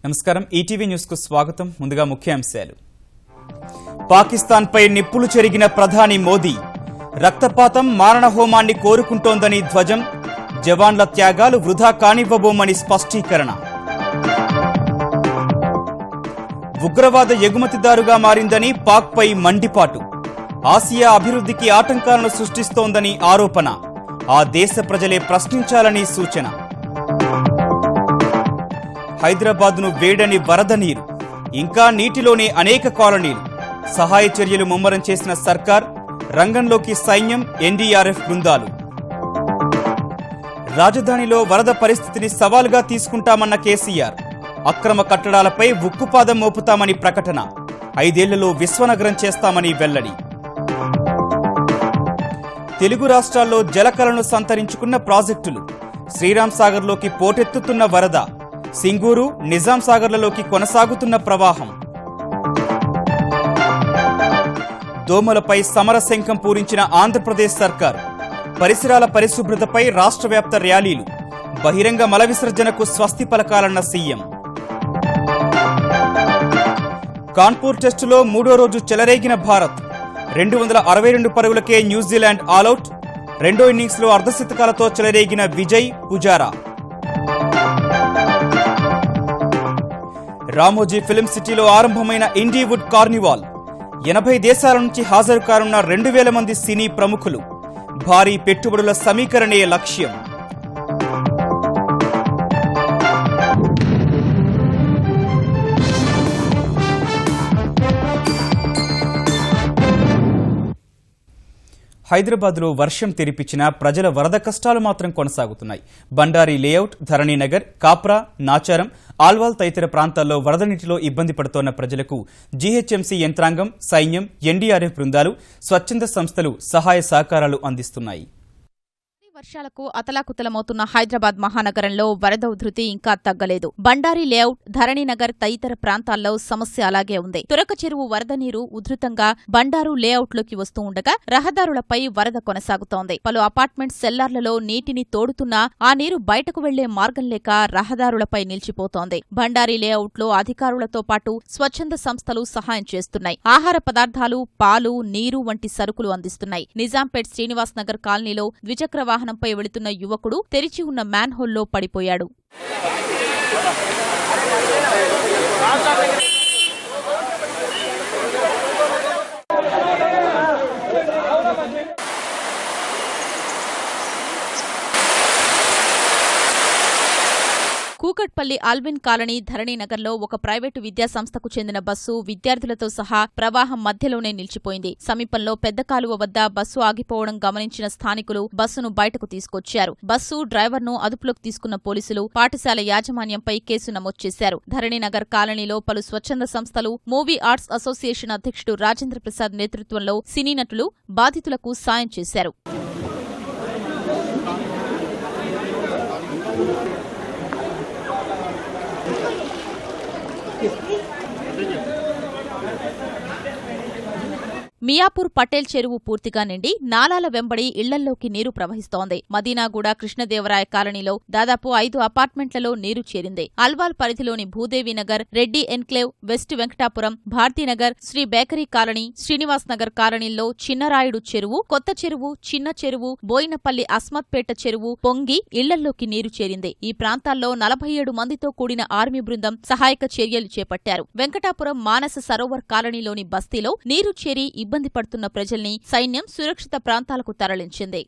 నమస్కారం ETV news కు స్వాగతం. ముందుగా ముఖ్యాంశాలు. పాకిస్తాన్ పై నిప్పులు చెరిగిన ప్రధాని మోదీ, రక్తపాతం మారణ హోమాన్ని కోరుకుంటోందని ధ్వజం, జవాన్ల త్యాగాలు వృధా కానివ్వబోమని స్పష్టీకరణ. ఉగ్రవాద ఎగుమతిదారుగా మారిందని పాక్ పై మండిపాటు, ఆసియా అభివృద్ధికి ఆటంకాలను సృష్టిస్తోందని ఆరోపణ, ఆ దేశ ప్రజలే ప్రశ్నించాలని సూచన. హైదరాబాద్ను వేడని వరద నీరు, ఇంకా నీటిలోనే అనేక కాలనీలు, సహాయ చర్యలు ముమ్మరం చేసిన సర్కార్, రంగంలోకి సైన్యం, ఎన్డీఆర్ఎఫ్ బృందాలు. రాజధానిలో వరద పరిస్థితిని సవాలుగా తీసుకుంటామన్న కేసీఆర్, అక్రమ కట్టడాలపై ఉక్కుపాదం మోపుతామని ప్రకటన, 5 ఏళ్లలో విశ్వనగరం చేస్తామని వెల్లడి. తెలుగు రాష్ట్రాల్లో జలకలను సంతరించుకున్న ప్రాజెక్టులు, శ్రీరామ్ సాగర్లోకి పోటెత్తుతున్న వరద, సింగూరు, నిజాం సాగర్లలోకి కొనసాగుతున్న ప్రవాహం. దోమలపై సమరశంఖం పూరించిన ఆంధ్రప్రదేశ్ సర్కార్, పరిసరాల పరిశుభ్రతపై రాష్ట్ర వ్యాప్త ర్యాలీలు, బహిరంగ మల విసర్జనకు స్వస్తి పలకాలన్న సీఎం. కాన్పూర్ టెస్టులో 3వ రోజు చెలరేగిన భారత్, 262 పరుగులకే న్యూజిలాండ్ ఆలౌట్, రెండో ఇన్నింగ్స్లో అర్ధశతకాలతో చెలరేగిన విజయ్, పుజారా. రామోజీ ఫిల్మ్ సిటీలో ఆరంభమైన ఇండీవుడ్ కార్నివాల్, 80 దేశాల నుంచి హాజరు కానున్న 2000 మంది సినీ ప్రముఖులు, భారీ పెట్టుబడుల సమీకరణే లక్ష్యం. హైదరాబాద్లో వర్షం తెరిపించిన ప్రజల వరద కష్టాలు మాత్రం కొనసాగుతున్నాయి. బండారి లేఅవుట్, ధరణినగర్, కాప్రా, నాచారం, ఆల్వాల్ తదితర ప్రాంతాల్లో వరద నీటిలో ఇబ్బంది పడుతోన్న ప్రజలకు జీహెచ్ఎంసీ యంత్రాంగం, సైన్యం, ఎన్డీఆర్ఎఫ్ బృందాలు, స్వచ్ఛంద సంస్థలు సహాయ సహకారాలు అందిస్తున్నాయి. వర్షాలకు అతలాకుతలమవుతున్న హైదరాబాద్ మహానగరంలో వరద ఉధృతి ఇంకా తగ్గలేదు. బండారి లేఅవుట్, ధరణినగర్ తదితర ప్రాంతాల్లో సమస్య అలాగే ఉంది. తురక చెరువు వరద నీరు ఉధృతంగా బండారు లేఅవుట్లోకి వస్తూ ఉండగా రహదారులపై వరద కొనసాగుతోంది. పలు అపార్ట్మెంట్ సెల్లార్లలో నీటిని తోడుతున్నా ఆ నీరు బయటకు వెళ్లే మార్గం లేక రహదారులపై నిలిచిపోతోంది. బండారి లేఅవుట్లో అధికారులతో పాటు స్వచ్ఛంద సంస్థలు సహాయం చేస్తున్నాయి. ఆహార పదార్థాలు, పాలు, నీరు వంటి సరుకులు అందిస్తున్నాయి. నిజాంపేట్ శ్రీనివాస్ నగర్ కాలనీలో ద్విచక్ర వాహనంపై వెళుతున్న యువకుడు తెరిచి ఉన్న మ్యాన్ హోల్లో పడిపోయాడు. కూకట్పల్లి ఆల్విన్ కాలనీ ధరణినగర్లో ఒక ప్రైవేటు విద్యాసంస్థకు చెందిన బస్సు విద్యార్థులతో సహా ప్రవాహం మధ్యలోనే నిలిచిపోయింది. సమీపంలో పెద్ద కాలువ వద్ద బస్సు ఆగిపోవడం గమనించిన స్థానికులు బస్సును బయటకు తీసుకొచ్చారు. బస్సు డ్రైవర్ను అదుపులోకి తీసుకున్న పోలీసులు పాఠశాల యాజమాన్యంపై కేసు నమోదు చేశారు. ధరణినగర్ కాలనీలో పలు స్వచ్ఛంద సంస్థలు, మూవీ ఆర్ట్స్ అసోసియేషన్ అధ్యక్షుడు రాజేంద్ర ప్రసాద్ నేతృత్వంలో సినీ నటులు బాధితులకు సాయం చేశారు. మియాపూర్ పటేల్ చెరువు పూర్తిగా నిండి నాలాల వెంబడి ఇళ్లల్లోకి నీరు ప్రవహిస్తోంది. మదీనాగూడ కృష్ణదేవరాయ కాలనీలో దాదాపు 5 అపార్ట్మెంట్లలో నీరు చేరింది. అల్వాల్ పరిధిలోని Bhudevinagar, Reddy enclave, west Venkatapuram, Bharatinagar, Sri bakery colony, Srinivas Nagar కాలనీల్లో చిన్నరాయుడు చెరువు, కొత్త చెరువు, చిన్న చెరువు, బోయినపల్లి అస్మత్పేట చెరువు పొంగి ఇళ్లల్లోకి నీరు చేరింది. ఈ ప్రాంతాల్లో 47 మందితో కూడిన ఆర్మీ బృందం సహాయక చర్యలు చేపట్టారు. వెంకటాపురం మానస సరోవర్ కాలనీలోని బస్తీలో నీరు చేరి ఇబ్బంది పడుతున్న ప్రజల్ని సైన్యం సురక్షిత ప్రాంతాలకు తరలించింది.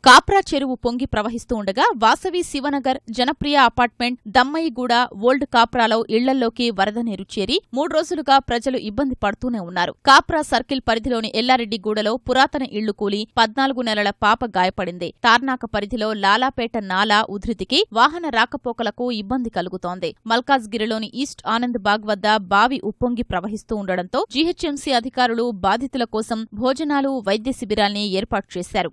కాప్రా చెరువు పొంగి ప్రవహిస్తూ ఉండగా వాసవి శివనగర్, జనప్రియ అపార్ట్మెంట్, దమ్మయ్యగూడ, ఓల్డ్ కాప్రాలో ఇళ్లల్లోకి వరద నీరు చేరి 3 రోజులుగా ప్రజలు ఇబ్బంది పడుతూనే ఉన్నారు. కాప్రా సర్కిల్ పరిధిలోని ఎల్లారెడ్డిగూడలో పురాతన ఇళ్లు కూలి 14 నెలల పాప గాయపడింది. తార్నాక పరిధిలో లాలాపేట నాలా ఉధృతికి వాహన రాకపోకలకు ఇబ్బంది కలుగుతోంది. మల్కాజ్గిరిలోని ఈస్ట్ ఆనంద్ బాగ్ వద్ద బావి ఉప్పొంగి ప్రవహిస్తూ ఉండడంతో జీహెచ్ఎంసీ అధికారులు బాధితుల కోసం భోజనాలు, వైద్య శిబిరాల్ని ఏర్పాటు చేశారు.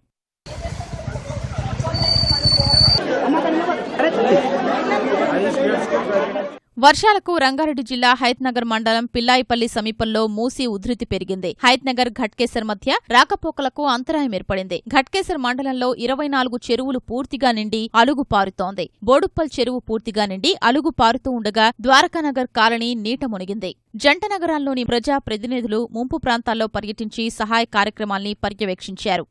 వర్షాలకు రంగారెడ్డి జిల్లా హయత్నగర్ మండలం పిల్లాయిపల్లి సమీపంలో మూసీ ఉధృతి పెరిగింది. హయత్నగర్ ఘట్కేసర్ మధ్య రాకపోకలకు అంతరాయం ఏర్పడింది. ఘట్కేసర్ మండలంలో 24 చెరువులు పూర్తిగా నిండి అలుగు పారుతోంది. బోడుప్పల్ చెరువు పూర్తిగా నిండి అలుగు పారుతూ ఉండగా ద్వారకానగర్ కాలనీ నీట మునిగింది. జంట నగరాల్లోని ప్రజా ప్రతినిధులు ముంపు ప్రాంతాల్లో పర్యటించి సహాయ కార్యక్రమాల్ని పర్యవేక్షించారు.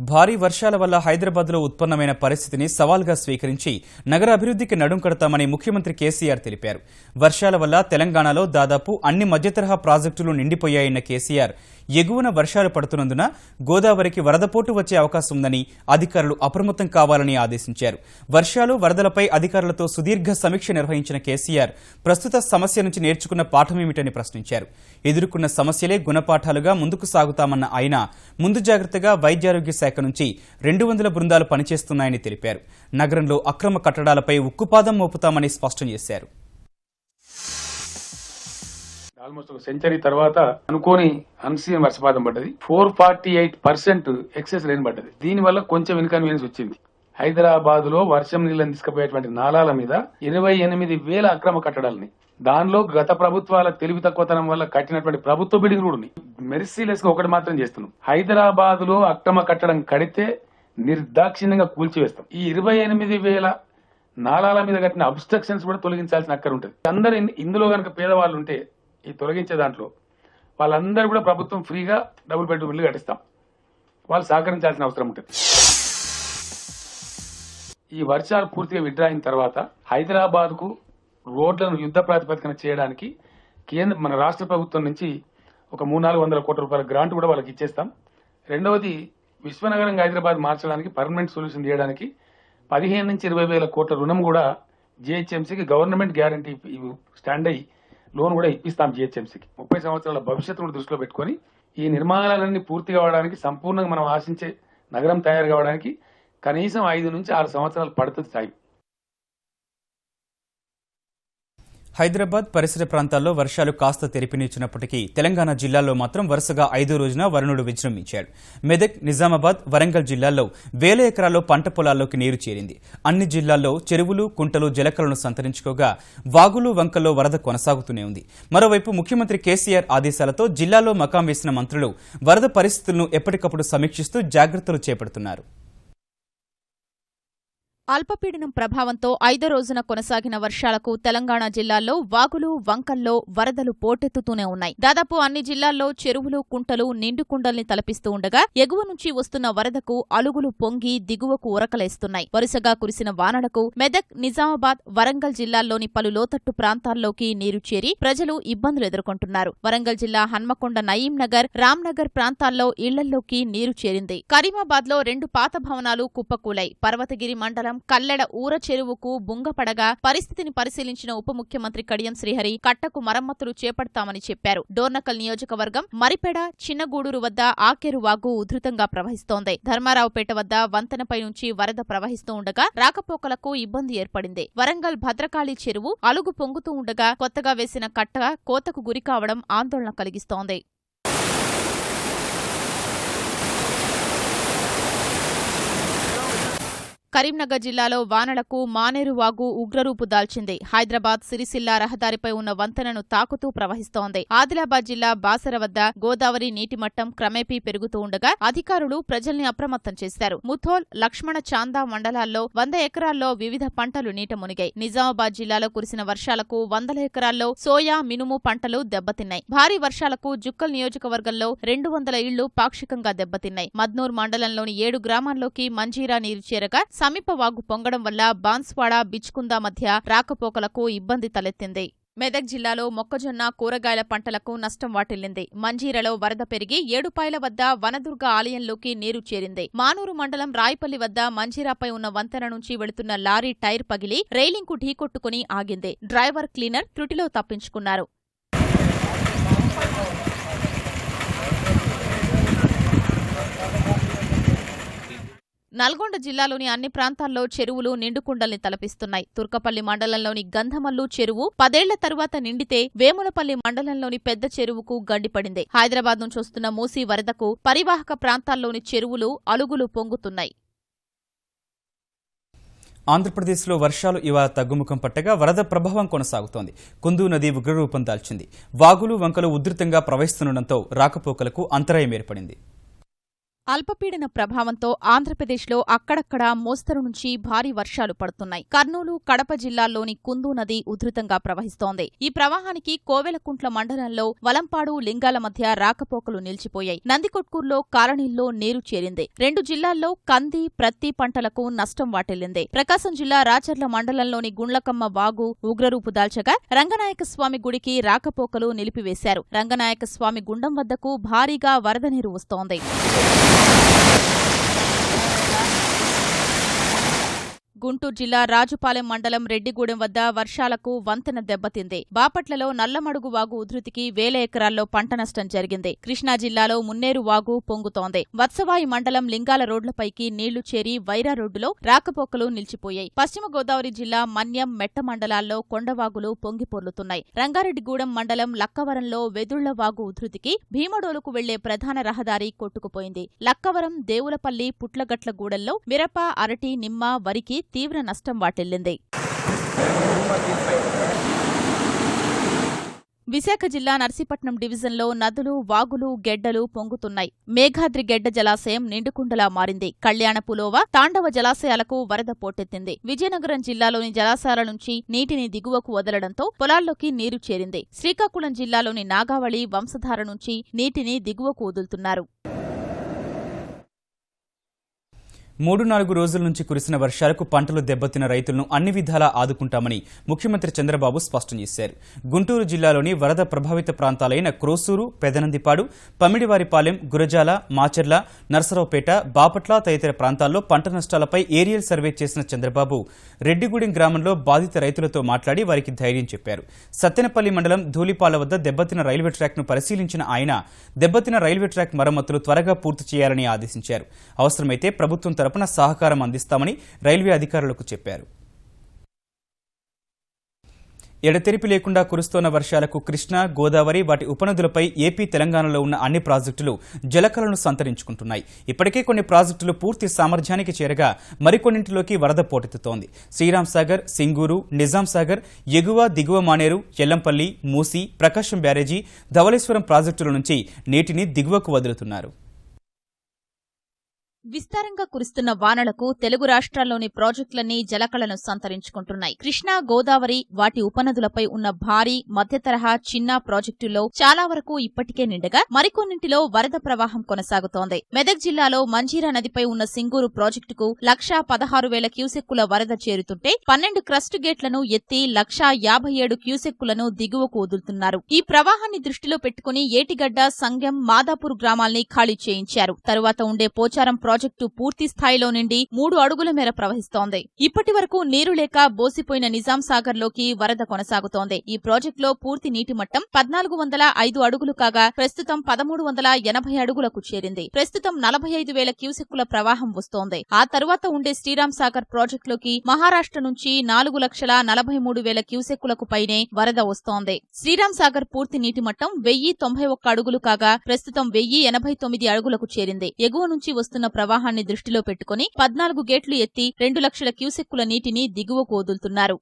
భారీ వర్షాల వల్ల హైదరాబాద్లో ఉత్పన్నమైన పరిస్థితిని సవాల్గా స్వీకరించి నగర అభివృద్ధికి నడుం కడతామని ముఖ్యమంత్రి కేసీఆర్ తెలిపారు. వర్షాల వల్ల తెలంగాణలో దాదాపు అన్ని మధ్యతరహా ప్రాజెక్టులు నిండిపోయాయన్న కేసీఆర్ ఎగువన వర్షాలు పడుతున్నందున గోదావరికి వరదపోటు వచ్చే అవకాశం ఉందని అధికారులు అప్రమత్తం కావాలని ఆదేశించారు. వర్షాలు వరదలపై అధికారులతో సుదీర్ఘ సమీక్ష నిర్వహించిన కేసీఆర్ ప్రస్తుత సమస్య నుంచి నేర్చుకున్న పాఠమేమిటని ప్రశ్నించారు. ఎదుర్కొన్న సమస్యలే గుణపాఠాలుగా ముందుకు సాగుతామన్న ఆయన ముందు జాగ్రత్తగా వైద్యారోగ్య శాఖ నుంచి 200 బృందాలు పనిచేస్తున్నాయని తెలిపారు. నగరంలో అక్రమ కట్టడాలపై ఉక్కుపాదం మోపుతామని స్పష్టం చేశారు. ఆల్మోస్ట్ ఒక సెంచరీ తర్వాత అనుకోని అన్సీన్ వర్షపాతం పడ్డది. 448% ఎక్సెస్ రెయిన్ పడ్డది. దీనివల్ల కొంచెం ఇన్కన్వీనియన్స్ వచ్చింది. హైదరాబాద్ లో వర్షం నీళ్ళని తీసుకుపోయేటువంటి నాలాల మీద 28,000 అక్రమ కట్టడాలని, దానిలో గత ప్రభుత్వాల తెలివి తక్కువతనం వల్ల కట్టినటువంటి ప్రభుత్వ బిల్డింగ్ కూడా మెర్సీలెస్ గా ఒకటి మాత్రం చేస్తున్నాం. హైదరాబాద్ లో అక్రమ కట్టడం కడితే నిర్దాక్షిణ్యంగా కూల్చివేస్తాం. ఈ 28,000 నాలాల మీద కట్టిన అబ్స్ట్రక్షన్స్ కూడా తొలగించాల్సిన అక్కర ఉంటుంది. అందరూ ఇందులో కనుక పేదవాళ్ళు ఉంటే ఈ తొలగించే దాంట్లో వాళ్ళందరూ కూడా ప్రభుత్వం ఫ్రీగా డబుల్ బెడ్రూమ్ ఇల్లు కట్టిస్తాం. వాళ్ళు సహకరించాల్సిన అవసరం ఉంటుంది. ఈ వర్షాలు పూర్తిగా విడ్రా అయిన తర్వాత హైదరాబాద్ కు రోడ్లను యుద్ధ ప్రాతిపదికన చేయడానికి మన రాష్ట్ర ప్రభుత్వం నుంచి ఒక 300-400 కోట్ల రూపాయల గ్రాంట్ కూడా వాళ్ళకి ఇచ్చేస్తాం. రెండవది, విశ్వనగరంగా హైదరాబాద్ మార్చడానికి పర్మనెంట్ సొల్యూషన్ చేయడానికి 15 నుంచి 20,000 కోట్ల రుణం కూడా జిహెచ్ఎంసీకి గవర్నమెంట్ గ్యారంటీ స్టాండ్ అయ్యి లోన్ కూడా ఇప్పిస్తాం. జిహెచ్ఎంసీకి 30 సంవత్సరాల భవిష్యత్తును దృష్టిలో పెట్టుకుని ఈ నిర్మాణాలన్నీ పూర్తి కావడానికి, సంపూర్ణంగా మనం ఆశించే నగరం తయారు కావడానికి కనీసం 5 నుంచి 6 సంవత్సరాలు పడుతుంది టైం. హైదరాబాద్ పరిసర ప్రాంతాల్లో వర్షాలు కాస్త తెరిపినిచ్చినప్పటికీ తెలంగాణ జిల్లాల్లో మాత్రం వరుసగా 5వ రోజున వరుణుడు విజృంభించాడు. మెదక్, నిజామాబాద్, వరంగల్ జిల్లాల్లో వేల ఎకరాల్లో పంట పొలాల్లోకి నీరు చేరింది. అన్ని జిల్లాల్లో చెరువులు, కుంటలు జలకలను సంతరించుకోగా వాగులు, వంకల్లో వరద కొనసాగుతూనే ఉంది. మరోవైపు ముఖ్యమంత్రి కేసీఆర్ ఆదేశాలతో జిల్లాలో మకాం వేసిన మంత్రులు వరద పరిస్థితులను ఎప్పటికప్పుడు సమీక్షిస్తూ జాగ్రత్తలు చేపడుతున్నారు. అల్పపీడనం ప్రభావంతో 5వ రోజున కొనసాగిన వర్షాలకు తెలంగాణ జిల్లాల్లో వాగులు, వంకల్లో వరదలు పోటెత్తుతూనే ఉన్నాయి. దాదాపు అన్ని జిల్లాల్లో చెరువులు, కుంటలు నిండుకుండల్ని తలపిస్తూ ఉండగా ఎగువ నుంచి వస్తున్న వరదకు అలుగులు పొంగి దిగువకు ఉరకలేస్తున్నాయి. వరుసగా కురిసిన వానలకు మెదక్, నిజామాబాద్, వరంగల్ జిల్లాల్లోని పలు లోతట్టు ప్రాంతాల్లోకి నీరు చేరి ప్రజలు ఇబ్బందులు ఎదుర్కొంటున్నారు. వరంగల్ జిల్లా హన్మకొండ, నయీం నగర్, రామ్నగర్ ప్రాంతాల్లో ఇళ్లల్లోకి నీరు చేరింది. కరీమాబాద్ లో 2 పాత భవనాలు కుప్పకూలాయి. పర్వతగిరి మండలం కల్లెడ ఊర చెరువుకు బుంగపడగా పరిస్థితిని పరిశీలించిన ఉప ముఖ్యమంత్రి కడియం శ్రీహరి కట్టకు మరమ్మతులు చేపడతామని చెప్పారు. డోర్నకల్ నియోజకవర్గం మరిపెడ, చిన్నగూడూరు వద్ద ఆకేరు వాగు ఉధృతంగా ప్రవహిస్తోంది. ధర్మారావుపేట వద్ద వంతెనపై నుంచి వరద ప్రవహిస్తూ ఉండగా రాకపోకలకు ఇబ్బంది ఏర్పడింది. వరంగల్ భద్రకాళి చెరువు అలుగు పొంగుతూ ఉండగా కొత్తగా వేసిన కట్ట కోతకు గురికావడం ఆందోళన కలిగిస్తోంది. కరీంనగర్ జిల్లాలో వానలకు మానేరు వాగు ఉగ్రరూపు దాల్చింది. హైదరాబాద్ సిరిసిల్ల రహదారిపై ఉన్న వంతెనను తాకుతూ ప్రవహిస్తోంది. ఆదిలాబాద్ జిల్లా బాసర వద్ద గోదావరి నీటి మట్టం క్రమేపీ పెరుగుతూ ఉండగా అధికారులు ప్రజల్ని అప్రమత్తం చేశారు. ముథోల్, లక్ష్మణ చాందా మండలాల్లో 100 ఎకరాల్లో వివిధ పంటలు నీట మునిగాయి. నిజామాబాద్ జిల్లాలో కురిసిన వర్షాలకు 100 ఎకరాల్లో సోయా, మినుము పంటలు దెబ్బతిన్నాయి. భారీ వర్షాలకు జుక్కల్ నియోజకవర్గంలో 200 ఇళ్లు పాక్షికంగా దెబ్బతిన్నాయి. మద్నూర్ మండలంలోని 7 గ్రామాల్లోకి మంజీరా నీరు చేరగా సమీప వాగు పొంగడం వల్ల బాన్స్వాడ, బిచ్కుందా మధ్య రాకపోకలకు ఇబ్బంది తలెత్తింది. మెదక్ జిల్లాలో మొక్కజొన్న, కూరగాయల పంటలకు నష్టం వాటిల్లింది. మంజీరలో వరద పెరిగి ఏడుపాయల వద్ద వనదుర్గ ఆలయంలోకి నీరు చేరింది. మానూరు మండలం రాయపల్లి వద్ద మంజీరాపై ఉన్న వంతెన నుంచి వెళుతున్న లారీ టైర్ పగిలి రైలింగ్కు ఢీకొట్టుకుని ఆగింది. డ్రైవర్, క్లీనర్ త్రుటిలో తప్పించుకున్నారు. నల్గొండ జిల్లాలోని అన్ని ప్రాంతాల్లో చెరువులు నిండుకుండల్ని తలపిస్తున్నాయి. తుర్కపల్లి మండలంలోని గంధమల్లు చెరువు 10 ఏళ్ల తరువాత నిండితే వేములపల్లి మండలంలోని పెద్ద చెరువుకు గండిపడింది. హైదరాబాద్ నుంచి వస్తున్న మూసీ వరదకు పరివాహక ప్రాంతాల్లోని చెరువులు అలుగులు పొంగుతున్నాయి. ఆంధ్రప్రదేశ్లో వర్షాలు ఇవాళ తగ్గుముఖం పట్టగా వరద ప్రభావం కొనసాగుతోంది. కుందు నది ఉగ్రరూపం దాల్చింది. వాగులు వంకలు ఉధృతంగా ప్రవహిస్తుండటంతో రాకపోకలకు అంతరాయం ఏర్పడింది. అల్పపీడన ప్రభావంతో ఆంధ్రప్రదేశ్లో అక్కడక్కడా మోస్తరు నుంచి భారీ వర్షాలు పడుతున్నాయి. కర్నూలు, కడప జిల్లాల్లోని కుందు నది ఉధృతంగా ప్రవహిస్తోంది. ఈ ప్రవాహానికి కోవెలకుంట్ల మండలంలో వలంపాడు, లింగాల మధ్య రాకపోకలు నిలిచిపోయాయి. నందికొట్కూరులో కాలనీల్లో నీరు చేరింది. 2 జిల్లాల్లో కంది, ప్రత్తి పంటలకు నష్టం వాటిల్లింది. ప్రకాశం జిల్లా రాచర్ల మండలంలోని గుండ్లకమ్మ వాగు ఉగ్రరూపు దాల్చగా రంగనాయకస్వామి గుడికి రాకపోకలు నిలిపివేశారు. రంగనాయకస్వామి గుండం వద్దకు భారీగా వరద నీరు వస్తోంది. గుంటూరు జిల్లా రాజుపాలెం మండలం రెడ్డిగూడెం వద్ద వర్షాలకు వంతెన దెబ్బతింది. బాపట్లలో నల్లమడుగు వాగు ఉధృతికి వేల ఎకరాల్లో పంట నష్టం జరిగింది. కృష్ణా జిల్లాలో మున్నేరు వాగు పొంగుతోంది. వత్సవాయి మండలం లింగాల రోడ్లపైకి నీళ్లు చేరి వైరా రోడ్డులో రాకపోకలు నిలిచిపోయాయి. పశ్చిమ గోదావరి జిల్లా మన్యం, మెట్ట మండలాల్లో కొండవాగులు పొంగిపొర్లుతున్నాయి. రంగారెడ్డిగూడెం మండలం లక్కవరంలో వెదుళ్ల వాగు ఉధృతికి భీమడోలుకు వెళ్లే ప్రధాన రహదారి కొట్టుకుపోయింది. లక్కవరం, దేవులపల్లి, పుట్లగట్లగూడెల్లో మిరప, అరటి, నిమ్మ, వరికి తీవ్ర నష్టం వాటిల్లింది. విశాఖ జిల్లా నర్సీపట్నం డివిజన్లో నదులు, వాగులు, గెడ్డలు పొంగుతున్నాయి. మేఘాద్రి గెడ్డ జలాశయం నిండుకుండలా మారింది. కళ్యాణపులోవ, తాండవ జలాశయాలకు వరద పోటెత్తింది. విజయనగరం జిల్లాలోని జలాశయాల నుంచి నీటిని దిగువకు వదలడంతో పొలాల్లోకి నీరు చేరింది. శ్రీకాకుళం జిల్లాలోని నాగావళి, వంశధార నుంచి నీటిని దిగువకు వదులుతున్నారు. 3-4 రోజుల నుంచి కురిసిన వర్షాలకు పంటలు దెబ్బతిన్న రైతులను అన్ని విధాలా ఆదుకుంటామని ముఖ్యమంత్రి చంద్రబాబు స్పష్టం చేశారు. గుంటూరు జిల్లాలోని వరద ప్రభావిత ప్రాంతాలైన క్రోసూరు, పెదనందిపాడు, పమిడివారిపాలెం, గురజాల, మాచర్ల, నర్సరావుపేట, బాపట్ల తదితర ప్రాంతాల్లో పంట నష్టాలపై ఏరియల్ సర్వే చేసిన చంద్రబాబు రెడ్డిగూడెం గ్రామంలో బాధిత రైతులతో మాట్లాడి వారికి ధైర్యం చెప్పారు. సత్తెనపల్లి మండలం ధూళిపాల వద్ద దెబ్బతిన్న రైల్వే ట్రాక్ను పరిశీలించిన ఆయన దెబ్బతిన్న రైల్వే ట్రాక్ మరమ్మతులు త్వరగా పూర్తి చేయాలని ఆదేశించారు. అవసరమైతే ప్రభుత్వం తరపున సహకారం అందిస్తామని రైల్వే అధికారులకు చెప్పారు. ఎడతెరిపి లేకుండా కురుస్తోన్న వర్షాలకు కృష్ణా, గోదావరి, వాటి ఉపనదులపై ఏపీ, తెలంగాణలో ఉన్న అన్ని ప్రాజెక్టులు జలకళను సంతరించుకుంటున్నాయి. ఇప్పటికే కొన్ని ప్రాజెక్టులు పూర్తి సామర్థ్యానికి చేరగా మరికొన్నింటిలోకి వరద పోటెత్తుతోంది. శ్రీరామ్ సాగర్, సింగూరు, నిజాం సాగర్, ఎగువ, దిగువ మానేరు, ఎల్లంపల్లి, మూసి, ప్రకాశం బ్యారేజీ, ధవళేశ్వరం ప్రాజెక్టుల నుంచి నీటిని దిగువకు వదులుతున్నారు. విస్తారంగా కురుస్తున్న వానలకు తెలుగు రాష్ట్రాల్లోని ప్రాజెక్టులన్నీ జలకళను సంతరించుకుంటున్నాయి. కృష్ణా, గోదావరి, వాటి ఉపనదులపై ఉన్న భారీ, మధ్య తరహా, చిన్న ప్రాజెక్టుల్లో చాలా వరకు ఇప్పటికే నిండగా మరికొన్నింటిలో వరద ప్రవాహం కొనసాగుతోంది. మెదక్ జిల్లాలో మంజీరా నదిపై ఉన్న సింగూరు ప్రాజెక్టుకు 1,16,000 క్యూసెక్కుల వరద చేరుతుంటే 12 క్రస్ట్ గేట్లను ఎత్తి 1,57,000 క్యూసెక్కులను దిగువకు వదులుతున్నారు. ఈ ప్రవాహాన్ని దృష్టిలో పెట్టుకుని ఏటిగడ్డ, సంగెం, మాదాపూర్ గ్రామాల్ని ఖాళీ చేయించారు. తరువాత ఉండే పోచారం ప్రాజెక్టు పూర్తి స్థాయిలో నిండి 3 అడుగుల మేర ప్రవహిస్తోంది. ఇప్పటి వరకు నీరు లేక బోసిపోయిన నిజాం సాగర్ లోకి వరద కొనసాగుతోంది. ఈ ప్రాజెక్టులో పూర్తి నీటి మట్టం 1,405 అడుగులు కాగా ప్రస్తుతం 1,380 అడుగులకు చేరింది. ప్రస్తుతం 45,000 క్యూసెక్కుల ప్రవాహం వస్తోంది. ఆ తరువాత ఉండే శ్రీరామ్ సాగర్ ప్రాజెక్టులోకి మహారాష్ట్ర నుంచి 4,43,000 క్యూసెక్కులకు పైనే వరద వస్తోంది. శ్రీరామ్ సాగర్ పూర్తి నీటి మట్టం 1,091 అడుగులు కాగా ప్రస్తుతం 1,089 అడుగులకు చేరింది. ఎగువ నుంచి వస్తున్న ప్రవాహాన్ని దృష్టిలో పెట్టుకుని 14 గేట్లు ఎత్తి 2 లక్షల క్యూసెక్కుల నీటిని దిగువకు వదులుతున్నారు.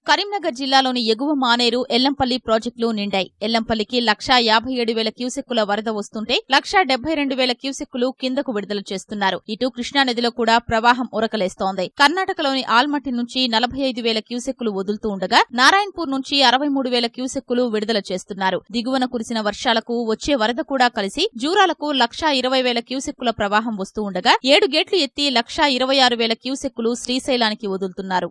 కరీంనగర్ జిల్లాలోని ఎగువ మానేరు, ఎల్లంపల్లి ప్రాజెక్టులు నిండాయి. ఎల్లంపల్లికి 1,57,000 క్యూసెక్కుల వరద వస్తుంటే 1,72,000 క్యూసెక్కులు కిందకు విడుదల చేస్తున్నారు. ఇటు కృష్ణానదిలో కూడా ప్రవాహం ఉరకలేస్తోంది. కర్ణాటకలోని ఆల్మట్టి నుంచి 45,000 క్యూసెక్కులు వదులుతూ ఉండగా నారాయణపూర్ నుంచి 63,000 క్యూసెక్కులు విడుదల చేస్తున్నారు. దిగువన కురిసిన వర్షాలకు వచ్చే వరద కూడా కలిసి జూరాలకు 1,20,000 క్యూసెక్కుల ప్రవాహం వస్తూ ఉండగా 7 గేట్లు ఎత్తి 1,26,000 క్యూసెక్కులు శ్రీశైలానికి వదులుతున్నారు.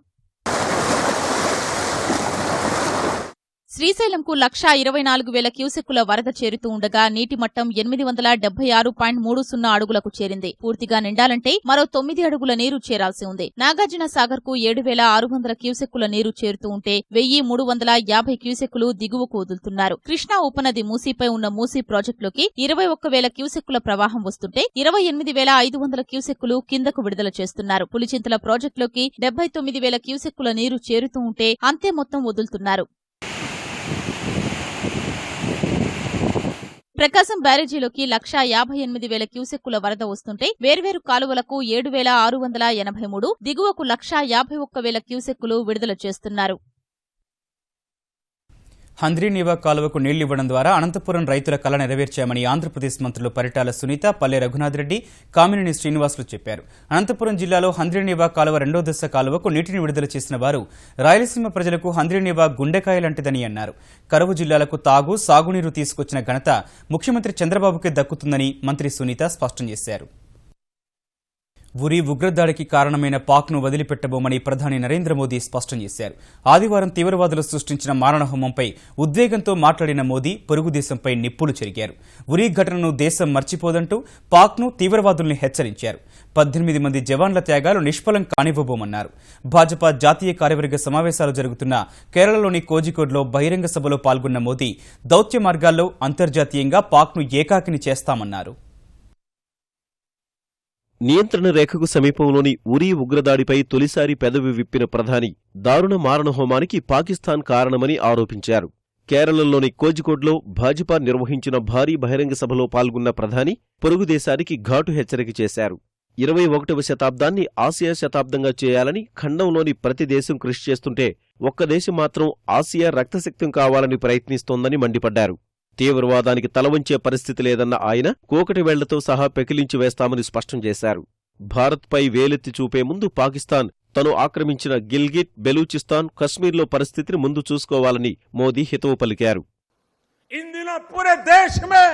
శ్రీశైలంకు 1,24,000 క్యూసెక్కుల వరద చేరుతూ ఉండగా నీటి మట్టం 876.30 అడుగులకు చేరింది. పూర్తిగా నిండాలంటే మరో 9 అడుగుల నీరు చేరాల్సి ఉంది. నాగార్జున సాగర్ కు 7,600 క్యూసెక్కుల నీరు చేరుతూ ఉంటే 1,350 క్యూసెక్కులు దిగువకు వదులుతున్నారు. కృష్ణా ఉపనది మూసీపై ఉన్న మూసీ ప్రాజెక్టులోకి 21,000 క్యూసెక్కుల ప్రవాహం వస్తుంటే 28,500 క్యూసెక్కులు కిందకు విడుదల చేస్తున్నారు. పులిచింతల ప్రాజెక్టులోకి 79,000 క్యూసెక్కుల నీరు చేరుతూ ఉంటే అంతే మొత్తం వదులుతున్నారు. ప్రకాశం బ్యారేజీలోకి 1,58,000 క్యూసెక్కుల వరద వస్తుంటే వేర్వేరు కాలువలకు 7,683, దిగువకు 1,51,000 క్యూసెక్కులు విడుదల చేస్తున్నారు. హంద్రీనీవా కాలువకు నీళ్లివ్వడం ద్వారా అనంతపురం రైతుల కల నెరవేర్చామని ఆంధ్రప్రదేశ్ మంత్రులు పరిటాల సునీత, పల్లె రఘునాథ్ రెడ్డి, కామినేని శ్రీనివాసులు చెప్పారు. అనంతపురం జిల్లాలో హంద్రీనీవా కాలువ 2వ దశ కాలువకు నీటిని విడుదల చేసిన వారు రాయలసీమ ప్రజలకు హంద్రీనీవా గుండెకాయలాంటిదని అన్నారు. కరువు జిల్లాలకు తాగు, సాగునీరు తీసుకొచ్చిన ఘనత ముఖ్యమంత్రి చంద్రబాబుకే దక్కుతుందని మంత్రి సునీత స్పష్టం చేశారు. ఉరి ఉగ్రదాడికి కారణమైన పాక్ను వదిలిపెట్టబోమని ప్రధాని నరేంద్ర మోదీ స్పష్టం చేశారు. ఆదివారం తీవ్రవాదులు సృష్టించిన మారణహోమంపై ఉద్వేగంతో మాట్లాడిన మోదీ పొరుగు దేశంపై నిప్పులు చెరిగారు. ఉరి ఘటనను దేశం మర్చిపోదంటూ పాక్ను, తీవ్రవాదుల్ని హెచ్చరించారు. 18 మంది జవాన్ల త్యాగాలు నిష్ఫలం కానివ్వబోమన్నారు. భాజపా జాతీయ కార్యవర్గ సమావేశాలు జరుగుతున్న కేరళలోని కోజికోడ్లో బహిరంగ సభలో పాల్గొన్న మోదీ దౌత్య మార్గాల్లో అంతర్జాతీయంగా పాక్ను ఏకాకిని చేస్తామన్నారు. నియంత్రణ రేఖకు సమీపంలోని ఉరీ ఉగ్రదాడిపై తొలిసారి పెదవి విప్పిన ప్రధాని దారుణ మారణహోమానికి పాకిస్తాన్ కారణమని ఆరోపించారు. కేరళలోని కోజికోడ్లో భాజపా నిర్వహించిన భారీ బహిరంగ సభలో పాల్గొన్న ప్రధాని పొరుగు దేశానికి ఘాటు హెచ్చరిక చేశారు. 21వ శతాబ్దాన్ని ఆసియా శతాబ్దంగా చేయాలని ఖండంలోని ప్రతి దేశం కృషి చేస్తుంటే ఒక్క దేశం మాత్రం ఆసియా రక్తశక్తం కావాలని ప్రయత్నిస్తోందని మండిపడ్డారు. తీవ్రవాదానికి తలవంచే పరిస్థితి లేదన్న ఆయన కోకటి వేళ్లతో సహా పెకిలించి వేస్తామని స్పష్టం చేశారు. భారత్పై వేలెత్తి చూపే ముందు పాకిస్తాన్ తను ఆక్రమించిన గిల్గిట్, బెలూచిస్తాన్, కశ్మీర్లో పరిస్థితిని ముందు చూసుకోవాలని మోదీ హితవు పలికారు. इन दिनों पूरे देश में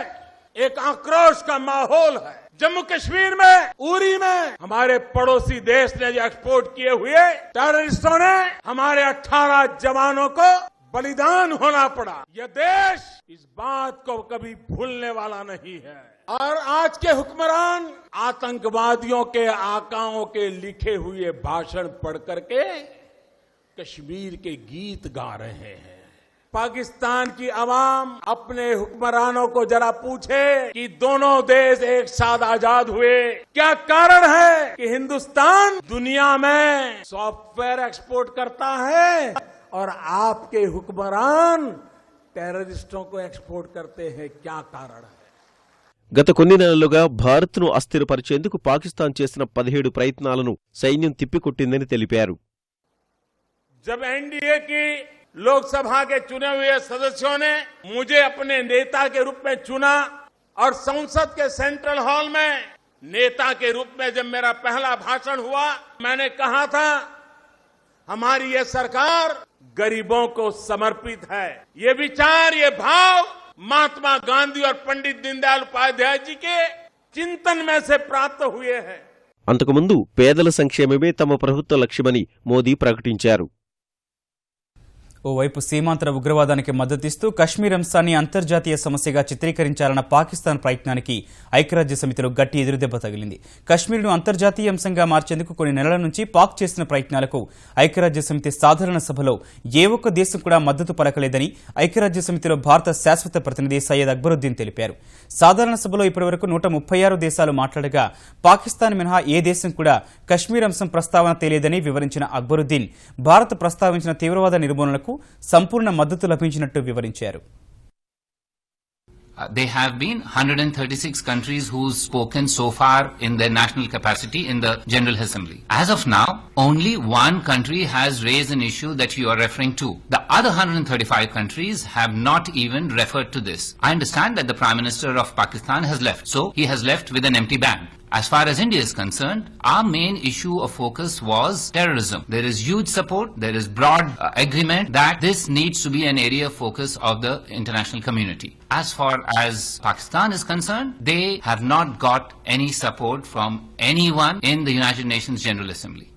एक आक्रोश का माहौल है. जम्मू कश्मीर में, उरी में हमारे पड़ोसी देश ने जो एक्सपोर्ट किए हुए टेररिस्टों ने हमारे 18 जवानों को बलिदान होना पड़ा. यह देश इस बात को कभी भूलने वाला नहीं है. और आज के हुक्मरान आतंकवादियों के आकाओं के लिखे हुए भाषण पढ़ करके कश्मीर के गीत गा रहे हैं. पाकिस्तान की आवाम अपने हुक्मरानों को जरा पूछे कि दोनों देश एक साथ आजाद हुए, क्या कारण है कि हिंदुस्तान दुनिया में सॉफ्टवेयर एक्सपोर्ट करता है और आपके हुक्मरान टेररिस्टों को एक्सपोर्ट करते हैं? क्या कारण है? గత కొన్ని నెలలుగా భారత్ను అస్థిరపరిచేందుకు పాకిస్తాన్ చేసిన 17 ప్రయత్నాలను సైన్యం తిప్పికొట్టిందని తెలిపారు. जब एनडीए की लोकसभा के चुने हुए सदस्यों ने मुझे अपने नेता के रूप में चुना और संसद के सेंट्रल हॉल में नेता के रूप में जब मेरा पहला भाषण हुआ, मैंने कहा था हमारी ये सरकार गरीबों को समर्पित है. ये विचार, ये भाव महात्मा गांधी और पंडित दीनदयाल उपाध्याय जी के चिंतन में से प्राप्त हुए हैं. అంతకుముందు పేదల సంక్షేమమే తమ ప్రభుత్వ లక్ష్యమని మోదీ ప్రకటించారు. ఓవైపు సీమాంతర ఉగ్రవాదానికి మద్దతిస్తూ కశ్మీర్ అంశాన్ని అంతర్జాతీయ సమస్యగా చిత్రీకరించాలన్న పాకిస్తాన్ ప్రయత్నానికి ఐక్యరాజ్య సమితిలో గట్టి ఎదురుదెబ్బ తగిలింది. కశ్మీర్ను అంతర్జాతీయ అంశంగా మార్చేందుకు కొన్ని నెలల నుంచి పాక్ చేసిన ప్రయత్నాలకు ఐక్యరాజ్య సమితి సాధారణ సభలో ఏ ఒక్క దేశం కూడా మద్దతు పలకలేదని ఐక్యరాజ్య సమితిలో భారత శాశ్వత ప్రతినిధి సయ్యద్ అక్బరుద్దీన్ తెలిపారు. సాధారణ సభలో ఇప్పటివరకు 136 దేశాలు మాట్లాడగా పాకిస్తాన్ మినహా ఏ దేశం కూడా కశ్మీర్ అంశం ప్రస్తావన తేలేదని వివరించిన అక్బరుద్దీన్ భారత్ ప్రస్తావించిన తీవ్రవాద నిర్మూలనకు సంపూర్ణ మద్దతు లభించినట్టు వివరించారు. There have been 136 countries who've spoken so far in their national capacity in the General Assembly. As of now, only one country has raised an issue that you are referring to. The other 135 countries have not even referred to this. I understand that the Prime Minister of Pakistan has left, so he has left with an empty bag. As far as India is concerned, our main issue of focus was terrorism. There is huge support, there is broad agreement that this needs to be an area of focus of the international community. As far as Pakistan is concerned, they have not got any support from anyone in the United Nations General Assembly.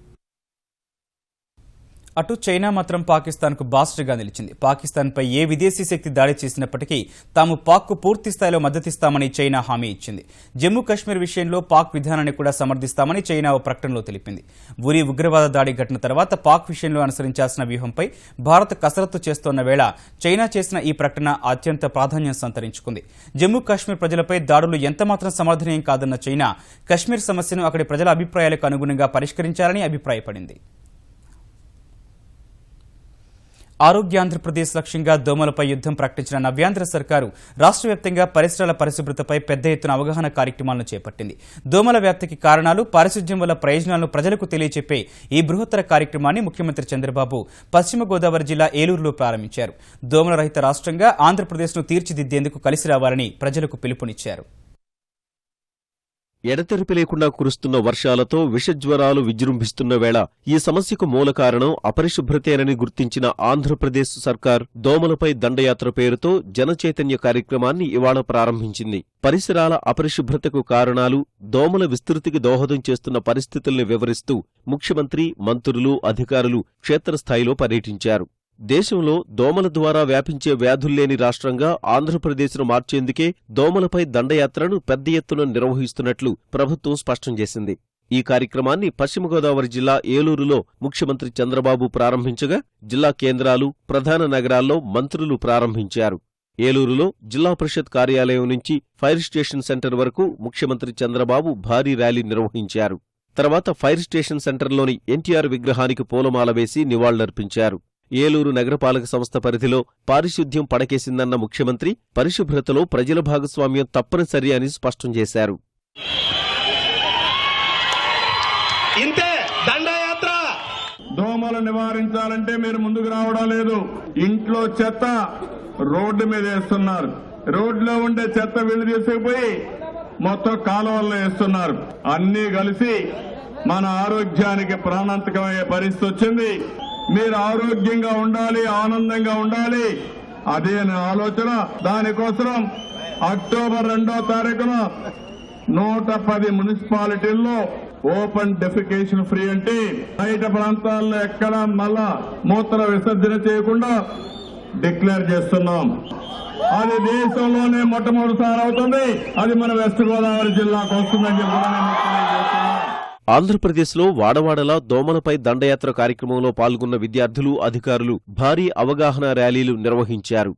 అటు China మాత్రం పాకిస్తాన్కు బాస్టర్గా నిలిచింది. పాకిస్తాన్పై ఏ విదేశీ శక్తి దాడి చేసినప్పటికీ తాము పాక్కు పూర్తి స్థాయిలో మద్దతిస్తామని చైనా హామీ ఇచ్చింది. జమ్మూ కశ్మీర్ విషయంలో పాక్ విధానాన్ని కూడా సమర్థిస్తామని చైనా ఓ ప్రకటనలో తెలిపింది. ఉరి ఉగ్రవాద దాడి ఘటన తర్వాత పాక్ విషయంలో అనుసరించాల్సిన వ్యూహంపై భారత్ కసరత్తు చేస్తోన్న వేళ చైనా చేసిన ఈ ప్రకటన అత్యంత ప్రాధాన్యం సంతరించుకుంది. జమ్మూ కశ్మీర్ ప్రజలపై దాడులు ఎంతమాత్రం సమర్థనీయం కాదన్న చైనా కశ్మీర్ సమస్యను అక్కడి ప్రజల అభిప్రాయాలకు అనుగుణంగా పరిష్కరించాలని అభిప్రాయపడింది. ఆరోగ్య ఆంధ్రప్రదేశ్ లక్ష్యంగా దోమలపై యుద్ధం ప్రకటించిన నవ్యాంధ్ర సర్కారు రాష్ట్ర వ్యాప్తంగా పరిసరాల పరిశుభ్రతపై పెద్ద ఎత్తున అవగాహన కార్యక్రమాలను చేపట్టింది. దోమల వ్యాప్తికి కారణాలు, పారిశుధ్యం వల్ల ప్రయోజనాలను ప్రజలకు తెలియచెప్పే ఈ బృహత్తర కార్యక్రమాన్ని ముఖ్యమంత్రి చంద్రబాబు పశ్చిమ గోదావరి జిల్లా ఏలూరులో ప్రారంభించారు. దోమల రహిత రాష్ట్రంగా ఆంధ్రప్రదేశ్ను తీర్చిదిద్దేందుకు కలిసి రావాలని ప్రజలకు పిలుపునిచ్చారు. ఎడతెరిపి లేకుండా కురుస్తున్న వర్షాలతో విషజ్వరాలు విజృంభిస్తున్న వేళ ఈ సమస్యకు మూల కారణం అపరిశుభ్రతేనని గుర్తించిన ఆంధ్రప్రదేశ్ సర్కార్ దోమలపై దండయాత్ర పేరుతో జనచైతన్య కార్యక్రమాన్ని ఇవాళ ప్రారంభించింది. పరిసరాల అపరిశుభ్రతకు కారణాలు, దోమల విస్తృతికి దోహదం చేస్తున్న పరిస్థితుల్ని వివరిస్తూ ముఖ్యమంత్రి, మంత్రులు, అధికారులు క్షేత్రస్థాయిలో పర్యటించారు. దేశంలో దోమల ద్వారా వ్యాపించే వ్యాధుల్లేని రాష్ట్రంగా ఆంధ్రప్రదేశ్ను మార్చేందుకే దోమలపై దండయాత్రను పెద్ద ఎత్తున నిర్వహిస్తున్నట్లు ప్రభుత్వం స్పష్టం చేసింది. ఈ కార్యక్రమాన్ని పశ్చిమ గోదావరి జిల్లా ఏలూరులో ముఖ్యమంత్రి చంద్రబాబు ప్రారంభించగా జిల్లా కేంద్రాలు, ప్రధాన నగరాల్లో మంత్రులు ప్రారంభించారు. ఏలూరులో జిల్లా పరిషత్ కార్యాలయం నుంచి ఫైర్ స్టేషన్ సెంటర్ వరకు ముఖ్యమంత్రి చంద్రబాబు భారీ ర్యాలీ నిర్వహించారు. తర్వాత ఫైర్ స్టేషన్ సెంటర్లోని ఎన్టీఆర్ విగ్రహానికి పూలమాల వేసి నివాళులర్పించారు. ఏలూరు నగరపాలక సంస్థ పరిధిలో పారిశుద్ధ్యం పడకేసిందన్న ముఖ్యమంత్రి పరిశుభ్రతలో ప్రజల భాగస్వామ్యం తప్పనిసరి అని స్పష్టం చేశారు. ఇంతే దండయాత్ర. దోమలు నివారించాలంటే మీరు ముందుకు రావడం లేదు. ఇంట్లో చెత్త రోడ్డు మీద వేస్తున్నారు. రోడ్లో ఉండే చెత్త వీళ్ళు తీసుకుపోయి మొత్తం కాలువల్లో వేస్తున్నారు. అన్నీ కలిసి మన ఆరోగ్యానికి ప్రాణాంతకమయ్యే పరిస్థితి వచ్చింది. మీరు ఆరోగ్యంగా ఉండాలి, ఆనందంగా ఉండాలి, అదే నా ఆలోచన. దానికోసం అక్టోబర్ 2వ తారీఖున 110 మున్సిపాలిటీల్లో ఓపెన్ డెఫికేషన్ ఫ్రీ అంటే బయట ప్రాంతాల్లో ఎక్కడ మళ్ళా మూత్ర విసర్జన చేయకుండా డిక్లేర్ చేస్తున్నాం. అది దేశంలోనే మొట్టమొదటిసారి అవుతుంది. అది మన వెస్ట్ గోదావరి జిల్లాకు వస్తుందని చెప్పి ఆంధ్రప్రదేశ్లో వాడవాడలా దోమలపై దండయాత్ర కార్యక్రమంలో పాల్గొన్న విద్యార్థులు, అధికారులు భారీ అవగాహన ర్యాలీలు నిర్వహించారు.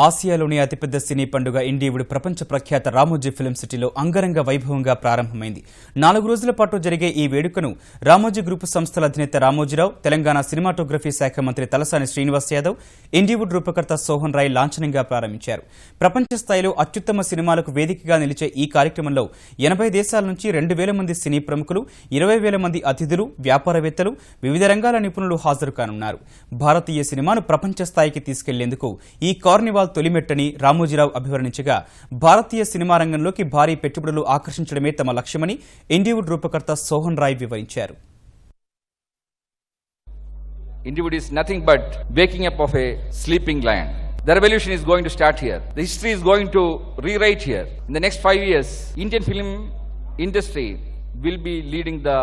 ఆసియాలోని అతిపెద్ద సినీ పండుగ ఇండివుడ్ ప్రపంచ ప్రఖ్యాత రామోజీ ఫిల్మ్ సిటీలో అంగరంగ వైభవంగా ప్రారంభమైంది. 4 రోజుల పాటు జరిగే ఈ వేడుకను రామోజీ గ్రూప్ సంస్థల అధినేత రామోజీరావు, తెలంగాణ సినిమాటోగ్రఫీ శాఖ మంత్రి తలసాని శ్రీనివాస్ యాదవ్, ఇండివుడ్ రూపకర్త సోహన్ రాయ్ లాంఛనంగా ప్రారంభించారు. ప్రపంచ స్థాయిలో అత్యుత్తమ సినిమాలకు వేదికగా నిలిచే ఈ కార్యక్రమంలో 80 దేశాల నుంచి 2,000 మంది సినీ ప్రముఖులు, 20,000 మంది అతిథులు, వ్యాపారవేత్తలు, వివిధ రంగాల నిపుణులు హాజరు కానున్నారు. భారతీయ సినిమాను ప్రపంచ స్థాయికి తీసుకెళ్లేందుకు ఈ కార్నివాల్ తొలిమెట్టని రామోజీరావు అభివర్ణించగా, భారతీయ సినిమా రంగంలోకి భారీ పెట్టుబడులు ఆకర్షించడమే తమ లక్ష్యమని ఇండివుడ్ రూపకర్త సోహన్ రాయ్ వివరించారు. Indiwood is nothing but waking up of a sleeping lion. The revolution is going to start here. The history is going to rewrite here. In the next 5 years, Indian film industry will be leading the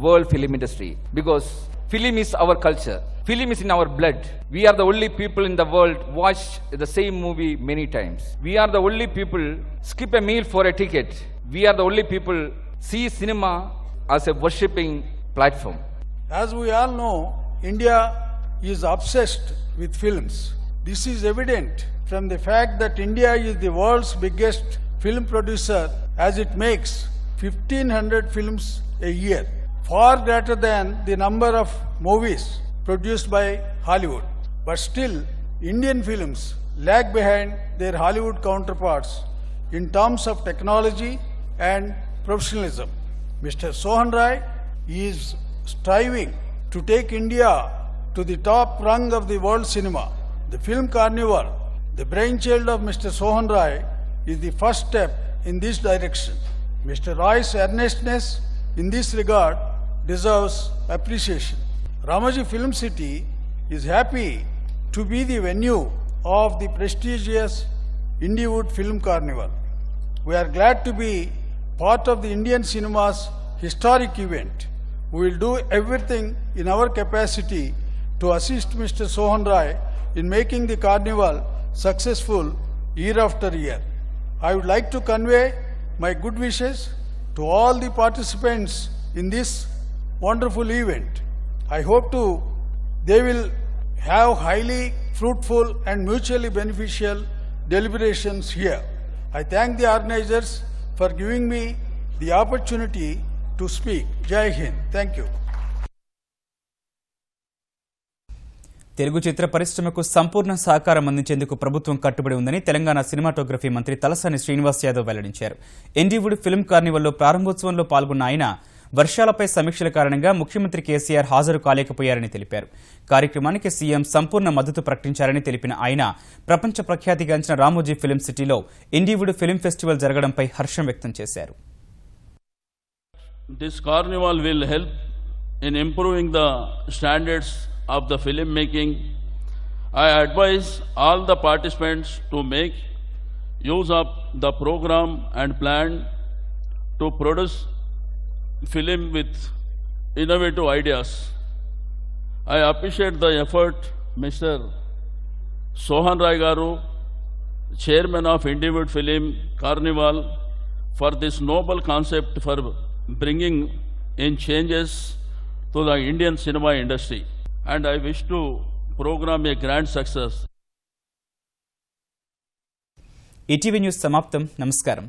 world film industry because film is our culture. Film is in our blood. We are the only people in the world watch the same movie many times. We are the only people skip a meal for a ticket. We are the only people see cinema as a worshipping platform. As we all know, India is obsessed with films. This is evident from the fact that India is the world's biggest film producer as it makes 1,500 films a year, far greater than the number of movies produced by Hollywood. But still, Indian films lag behind their Hollywood counterparts in terms of technology and professionalism. Mr. Sohan Rai is striving to take India to the top rung of the world cinema. The Film Carnival, the brainchild of Mr. Sohan Rai, is the first step in this direction. Mr. Rai's earnestness in this regard deserves appreciation. Ramoji Film City is happy to be the venue of the prestigious Indiwood Film Carnival. We are glad to be part of the Indian cinema's historic event. We will do everything in our capacity to assist Mr. Sohan Rai in making the carnival successful year after year. I would like to convey my good wishes to all the participants in this wonderful event. I hope they will have highly fruitful and mutually beneficial deliberations here. I thank the organizers for giving me the opportunity to speak. Jai Hind. Thank you. Telugu చిత్ర పరిశ్రమకు సంపూర్ణ సహకారం అందించేందుకు ప్రభుత్వం కట్టుబడి ఉందని Telangana cinematography మంత్రి తలసాని శ్రీనివాస్ యాదవ్ వెల్లడించారు. ఎన్డీవుడ్ film కార్నివల్లో ప్రారంభోత్సవంలో పాల్గొన్న ఆయన వర్షాలపై సమీక్షల కారణంగా ముఖ్యమంత్రి కేసీఆర్ హాజరు కాలేకపోయారని తెలిపారు. కార్యక్రమానికి సీఎం సంపూర్ణ మద్దతు ప్రకటించారని తెలిపిన ఆయన ప్రపంచ ప్రఖ్యాతిగాంచిన రామోజీ ఫిల్మ్ సిటీలో ఎన్డీవుడ్ ఫిల్మ్ ఫెస్టివల్ జరగడంపై హర్షం వ్యక్తం చేశారు. This carnival will help in improving the standards of the film making. I advise all the participants to make use of the program and plan to produce film with innovative ideas. I appreciate the effort Mr. Sohan Rai Garu, Chairman of Indiwood Film Carnival, for this noble concept for bringing in changes to the Indian cinema industry. And I wish to program a grand success. ETV news సమాప్తం. నమస్కారం.